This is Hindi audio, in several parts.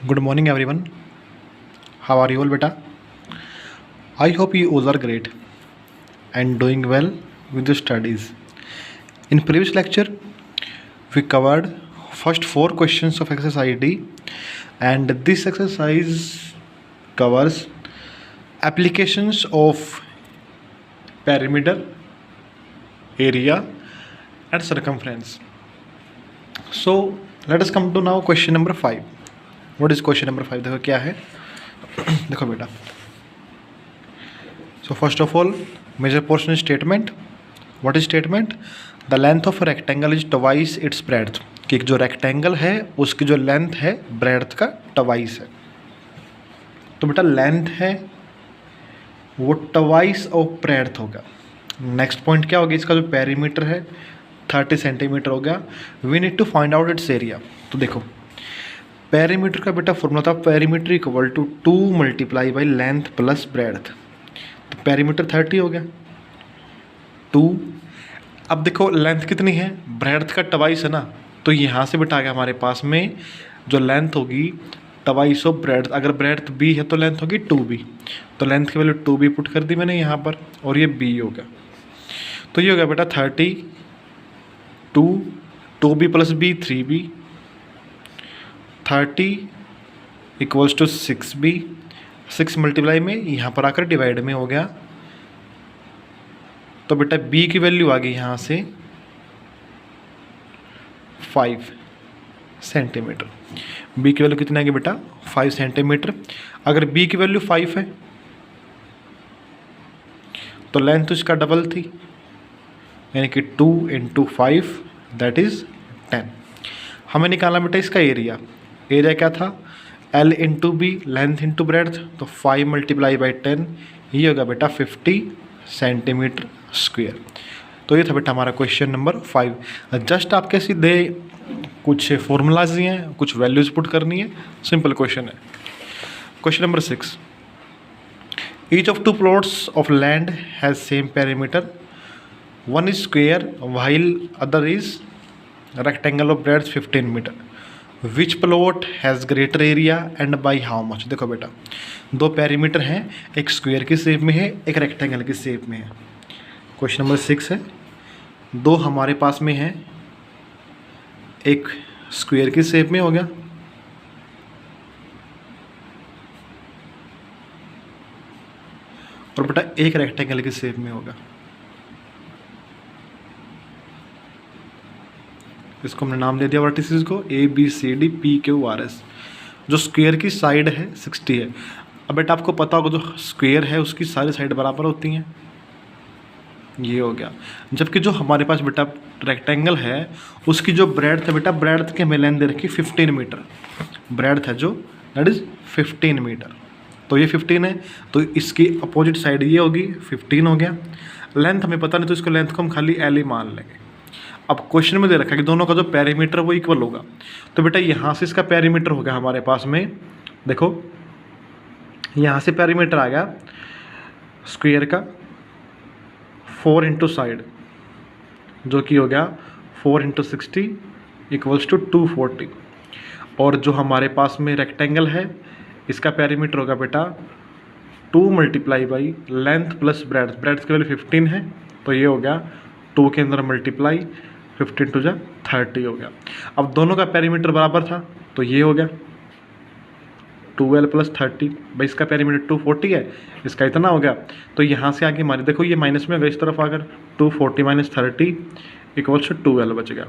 Good morning, everyone. How are you all, beta? I hope you all are great and doing well with your studies. In previous lecture, we covered first four questions of exercise D, and this exercise covers applications of perimeter, area, and circumference. So let us come to now question number 5. What is question number 5? देखो क्या है. देखो बेटा. So first of all, major portion is statement. What is statement? The length of a rectangle is twice its breadth. कि जो रेक्टेंगल है उसकी जो लेंथ है ब्रेड्थ का ट्वाइस है. तो बेटा लेंथ है वो ट्वाइस ऑफ ब्रेड्थ होगा. नेक्स्ट पॉइंट क्या होगा, इसका जो पेरीमीटर है 30 सेंटीमीटर हो गया. We need to find out its area. तो देखो पेरीमीटर का बेटा फॉर्मूला था perimeter equal to 2 multiply by length plus breadth. तो पेरीमीटर 30 हो गया 2. अब देखो लेंथ कितनी है, ब्रेड्थ का ट्वाइस है ना, तो यहाँ से बेटा आ गया हमारे पास में जो लेंथ होगी ट्वाइस ऑफ ब्रेड्थ. अगर ब्रेड्थ बी है तो लेंथ होगी 2b. तो लेंथ की वैल्यू 2b पुट कर दी मैंने यहाँ पर और ये b हो गया. तो ये हो गया बेटा 30 2b plus b 3b 30 equals to 6b. 6 multiply में यहाँ पर आकर डिवाइड में हो गया. तो बेटा b की वैल्यू आ गई यहाँ से 5 सेंटीमीटर. b की वैल्यू कितनी आ गई बेटा 5 सेंटीमीटर. अगर b की वैल्यू 5 है तो लेंथ उसका डबल थी, यानी कि 2 इंटू 5 दैट इज़ 10. हमें निकालना बेटा इसका एरिया. एरिया क्या था L into B length into breadth. तो 5 मल्टीप्लाई बाई 10 ये होगा बेटा 50 सेंटीमीटर स्क्वायर. तो ये था बेटा हमारा क्वेश्चन नंबर 5. जस्ट आपके सीधे कुछ फॉर्मूलाज दिए हैं, कुछ वैल्यूज पुट करनी है, सिंपल क्वेश्चन है. Question number 6. Each of 2 plots of land has same perimeter. One is square while other is rectangle of breadth 15 metre. Which plot has greater area and by how much. देखो बेटा दो पेरीमीटर हैं, एक स्क्वायर की शेप में है एक रेक्टेंगल की शेप में है. क्वेश्चन नंबर 6 है. दो हमारे पास में है, एक स्क्वायर की शेप में हो गया और बेटा एक रेक्टेंगल की शेप में होगा. इसको हमने नाम दे दिया वर्टिसेस को ABCD PQRS. जो स्क्वायर की साइड है 60 है. अब बेटा आपको पता होगा जो स्क्वायर है उसकी सारी साइड बराबर होती हैं, ये हो गया. जबकि जो हमारे पास बेटा रेक्टेंगल है उसकी जो ब्रेड्थ है बेटा ब्रेड्थ की हमें लेंथ दे रखी 15 मीटर. ब्रेड्थ है जो दैट इज़ 15 मीटर. तो ये 15 है तो इसकी अपोजिट साइड ये होगी 15 हो गया. लेंथ हमें पता नहीं तो इसको लेंथ को हम खाली L ही मान लेंगे. अब क्वेश्चन में दे रखा है कि दोनों का जो पेरीमीटर वो इक्वल होगा. तो बेटा यहाँ से इसका पेरीमीटर हो गया हमारे पास में, देखो यहाँ से पेरीमीटर आ गया स्क्वायर का 4 इंटू साइड जो कि हो गया 4 इंटू 60 इक्वल्स टू 240. और जो हमारे पास में रेक्टेंगल है इसका पेरीमीटर होगा बेटा 2 multiply by length plus breadth. Breadth की वैल्यू 15 है तो ये हो गया 2 के अंदर मल्टीप्लाई 15 टू 30 हो गया. अब दोनों का पेरीमीटर बराबर था तो ये हो गया 12 प्लस 30. भाई इसका पेरीमीटर 240 है, इसका इतना हो गया. तो यहाँ से आगे हमारे देखो ये माइनस में अगर इस तरफ आकर 240 माइनस 30 इक्वल्स टू 12 बच गया.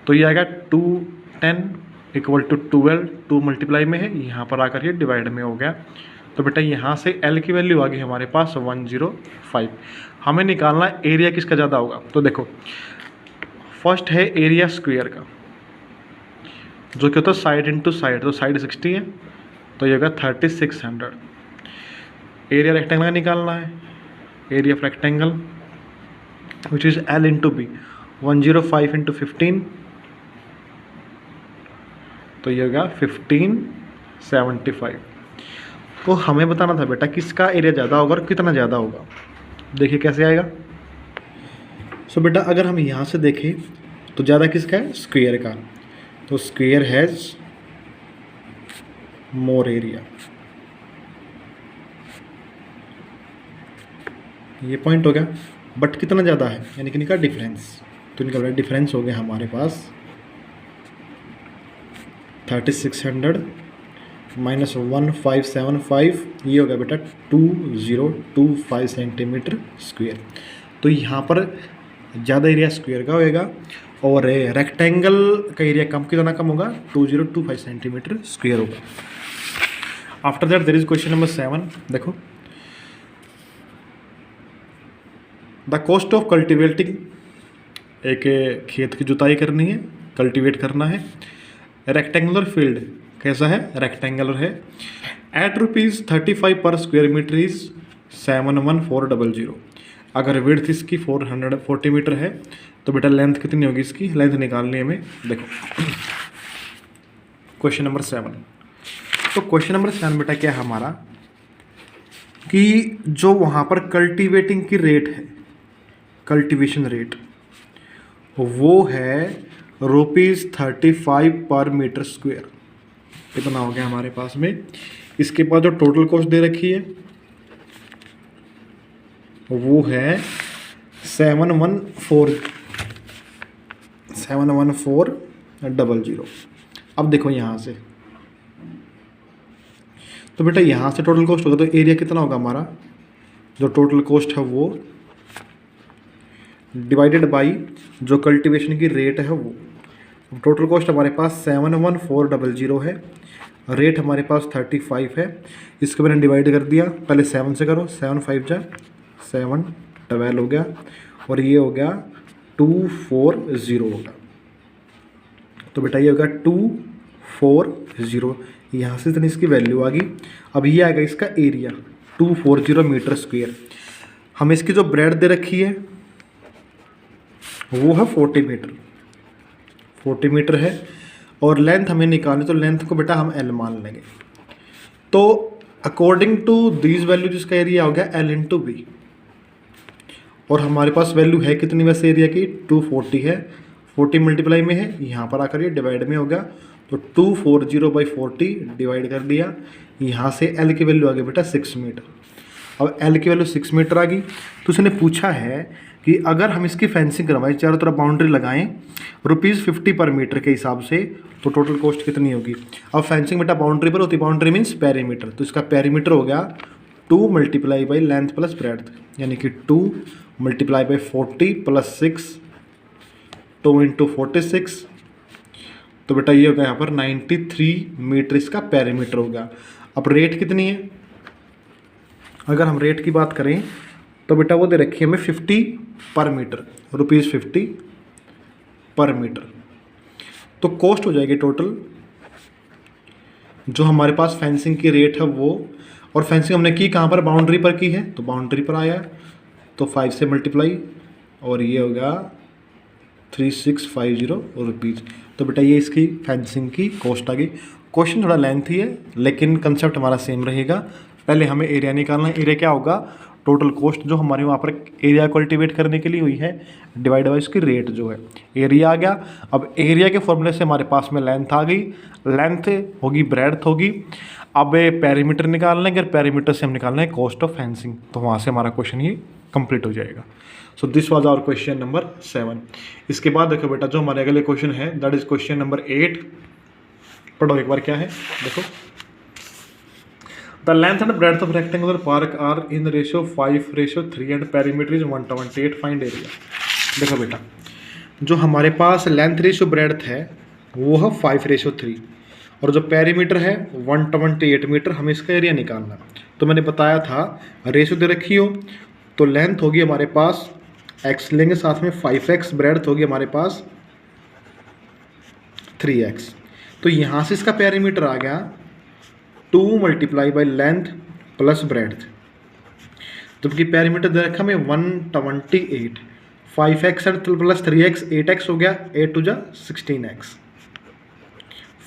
तो ये आएगा 210 इक्वल टू 12. 2 मल्टीप्लाई में है, यहाँ पर आकर ये डिवाइड में हो गया. तो बेटा यहाँ से L की वैल्यू आ गई हमारे पास 105. हमें निकालना एरिया किसका ज़्यादा होगा. तो देखो फर्स्ट है एरिया स्क्वायर का जो कि होता है साइड इंटू साइड. तो साइड 60 है तो ये होगा 3600. एरिया रेक्टेंगल का निकालना है, area of rectangle which is L into B 105 into 15 तो ये होगा 1575. तो हमें बताना था बेटा किसका एरिया ज़्यादा होगा और कितना ज़्यादा होगा. देखिए कैसे आएगा. सो बेटा अगर हम यहाँ से देखें तो ज़्यादा किसका है स्क्वायर का. तो स्क्वायर हैज़ मोर एरिया। ये पॉइंट हो गया, बट कितना ज़्यादा है, यानी कि इनका डिफरेंस। तो इनका डिफरेंस हो गया हमारे पास 3600 माइनस 1575, ये हो गया बेटा 2025 सेंटीमीटर स्क्वेयर। तो यहाँ पर ज़्यादा एरिया स्क्वेयर का होएगा और रेक्टेंगल का एरिया कितना कम होगा, 2025 सेंटीमीटर स्क्वेयर होगा। After that there is question number 7। देखो, द कॉस्ट ऑफ कल्टिवेटिंग, एक खेत की जुताई करनी है, कल्टिवेट करना है। रेक्टेंगुलर फील्ड कैसा है, रेक्टेंगुलर है। एट ₹35 पर स्क्वायर मीटर इज 71400। अगर विड्थ इसकी 440 मीटर है तो बेटा लेंथ कितनी होगी, इसकी लेंथ निकालनी है हमें। देखो क्वेश्चन नंबर 7। तो क्वेश्चन नंबर 7 बेटा क्या है हमारा, कि जो वहाँ पर कल्टीवेटिंग की रेट है, कल्टीवेशन रेट, वो है ₹35 पर मीटर स्क्वायर। कितना हो गया हमारे पास में। इसके बाद जो टोटल कॉस्ट दे रखी है वो है 71400। अब देखो यहाँ से, तो बेटा यहाँ से टोटल कॉस्ट होगा तो एरिया कितना होगा हमारा, जो टोटल कॉस्ट है वो डिवाइडेड बाई जो कल्टीवेशन की रेट है वो। टोटल कॉस्ट हमारे पास 71400 है, रेट हमारे पास 35 है। इसको मैंने डिवाइड कर दिया, पहले 7 से करो, 7 5 जा 7 12 हो गया, और ये हो गया 240 होगा। तो बेटा ये होगा 240, यहाँ से इतनी इसकी वैल्यू आ गई। अब ये आएगा इसका एरिया 240 मीटर स्क्वायर। हमें इसकी जो ब्रेड दे रखी है वो है 40 मीटर, 40 मीटर है, और लेंथ हमें निकालनी, तो लेंथ को बेटा हम L मान लेंगे। तो अकॉर्डिंग टू दिस वैल्यू जिसका एरिया हो गया L इंटू बी, और हमारे पास वैल्यू है कितनी वैसे एरिया की, 240 है, 40 मल्टीप्लाई में है, यहाँ पर आकर ये डिवाइड में हो गया, तो 240/40 डिवाइड कर दिया। यहाँ से L की वैल्यू आ गई बेटा 6 मीटर। अब L की वैल्यू 6 मीटर आ गई, तो उसने पूछा है कि अगर हम इसकी फेंसिंग करवाएं, चारों तरफ बाउंड्री लगाएं ₹50 पर मीटर के हिसाब से, तो टोटल कॉस्ट कितनी होगी। अब फेंसिंग बेटा बाउंड्री पर होती, बाउंड्री मीन्स पेरीमीटर, तो इसका पेरीमीटर हो गया 2 multiply by length plus breadth, यानी कि 2 मल्टीप्लाई बाई 40 प्लस 6, 2 इंटू 46, तो बेटा ये होगा यहाँ पर 93 मीटर इसका पेरीमीटर होगा। अब रेट कितनी है, अगर हम रेट की बात करें तो बेटा वो दे रखी है हमें 50 पर मीटर, ₹50 पर मीटर। तो कॉस्ट हो जाएगी टोटल जो हमारे पास फेंसिंग की रेट है वो, और फेंसिंग हमने की कहाँ पर, बाउंड्री पर की है, तो बाउंड्री पर आया, तो 5 से मल्टीप्लाई, और ये होगा 3650 रुपीज़। तो बेटा ये इसकी फेंसिंग की कॉस्ट आ गई। क्वेश्चन थोड़ा लेंथी है लेकिन कंसेप्ट हमारा सेम रहेगा। पहले हमें एरिया निकालना है, एरिया क्या होगा, टोटल कॉस्ट जो हमारे वहाँ पर एरिया कल्टीवेट करने के लिए हुई है डिवाइड बाई इसकी रेट जो है, एरिया आ गया। अब एरिया के फॉर्मूले से हमारे पास में लेंथ आ गई, लेंथ होगी ब्रेड्थ होगी। अब पेरीमीटर निकालना है, अगर पेरीमीटर से हम निकालना है कॉस्ट ऑफ फेंसिंग, तो वहाँ से हमारा क्वेश्चन ये कंप्लीट हो जाएगा। So this was our question number 7। इसके बाद देखो बेटा जो हमारे अगले क्वेश्चन है दैट इज क्वेश्चन नंबर 8। पढ़ो एक बार क्या है, देखो। The length and breadth of rectangular park are in ratio 5:3 and perimeter is 128. Find area। देखो बेटा जो हमारे पास लेंथ रेशियो ब्रेड्थ है वो है 5:3 और जो पेरीमीटर है 128 मीटर, हमें इसका एरिया निकालना है। तो मैंने बताया था रेशियो दे रखी हो तो लेंथ होगी हमारे पास x लेंगे, साथ में 5x, ब्रेड्थ होगी हमारे पास 3x। तो यहाँ से इसका पेरीमीटर आ गया 2 multiply by length plus breadth, जबकि पेरीमीटर दे रखा हमें 128, 5x प्लस 3x 8x हो गया, 8 टू जा 16x,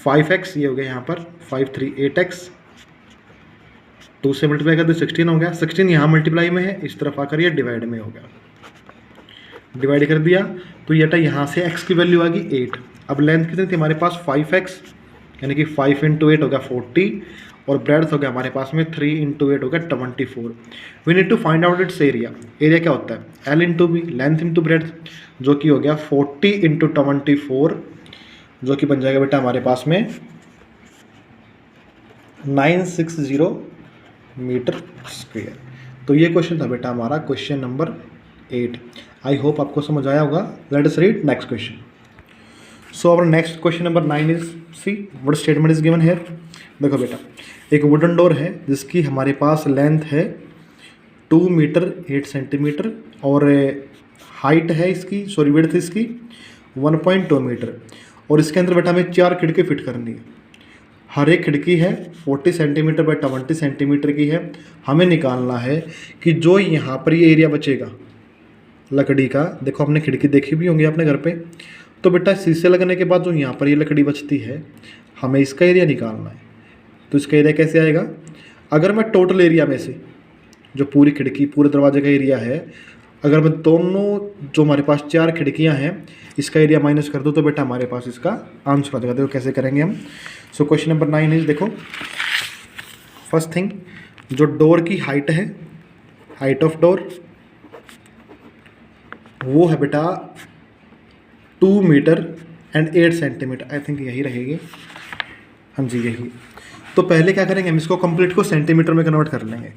5x ये हो गया यहाँ पर 5 3 8x, 2 से मल्टीप्लाई कर दे 16 हो गया, 16 यहाँ मल्टीप्लाई में है, इस तरफ आकर ये डिवाइड में हो गया, डिवाइड कर दिया तो ये यहाँ से x की वैल्यू आ गई 8। अब लेंथ कितनी थी हमारे पास 5x, यानी कि 5 इंटू 8 हो गया 40 और ब्रेड्थ हो गया हमारे पास में 3 इंटू 8 हो गया 24। We need to find out its area. Area क्या होता है? L into B, length into breadth, जो कि हो गया 40 इंटू 24, जो कि बन जाएगा बेटा हमारे पास में 960 मीटर स्क्वेयर। तो ये क्वेश्चन था बेटा हमारा क्वेश्चन नंबर 8। आई होप आपको समझ आया होगा। Let us read next question. So our next question number 9 is, see what statement is given here. देखो बेटा, एक वुडन डोर है जिसकी हमारे पास लेंथ है 2 मीटर 8 सेंटीमीटर और हाइट है इसकी, सॉरी विड्थ इसकी 1.2 मीटर, और इसके अंदर बेटा हमें 4 खिड़की फिट करनी है। हर एक खिड़की है 40 सेंटीमीटर बाई 20 सेंटीमीटर की है। हमें निकालना है कि जो यहाँ पर ये एरिया बचेगा लकड़ी का, देखो हमने खिड़की देखी भी होंगी अपने घर पे, तो बेटा शीशे लगने के बाद जो यहाँ पर ये लकड़ी बचती है हमें इसका एरिया निकालना है। तो इसका एरिया कैसे आएगा? अगर मैं टोटल एरिया में से जो पूरी खिड़की पूरे दरवाजे का एरिया है, अगर मैं दोनों जो हमारे पास 4 खिड़कियां हैं इसका एरिया माइनस कर दो तो बेटा हमारे पास इसका आंसर आ जाएगा। देखो कैसे करेंगे हम। सो क्वेश्चन नंबर 9 इज, देखो फर्स्ट थिंग, जो डोर की हाइट है, हाइट ऑफ डोर वो है बेटा 2 metre and 8 centimetre. I think यही रहेगी, हाँ जी यही। तो पहले क्या करेंगे, हम इसको कंप्लीट को सेंटीमीटर में कन्वर्ट कर लेंगे।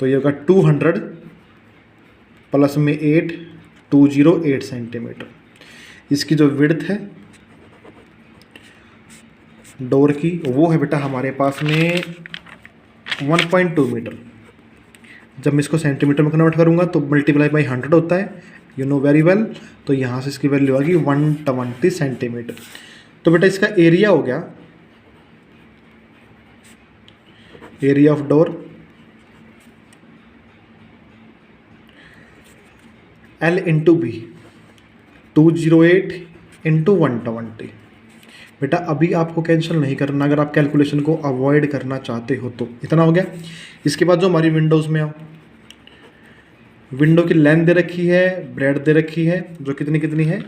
तो ये होगा 200 प्लस में 8, 208 सेंटीमीटर। इसकी जो विड्थ है डोर की वो है बेटा हमारे पास में 1.2 मीटर। जब मैं इसको सेंटीमीटर में कन्वर्ट करूँगा तो मल्टीप्लाई बाई 100 होता है, यू नो वेरी वेल। तो यहाँ से इसकी वैल्यू आ गई 120 सेंटीमीटर। तो बेटा इसका एरिया हो गया, area of door L into B 208 into 120। बेटा अभी आपको कैंसिल नहीं करना, अगर आप कैलकुलेशन को अवॉइड करना चाहते हो तो। इतना हो गया। इसके बाद जो हमारी विंडोज़ में आओ, विंडो की लेंथ दे रखी है, ब्रेड दे रखी है, जो कितनी कितनी है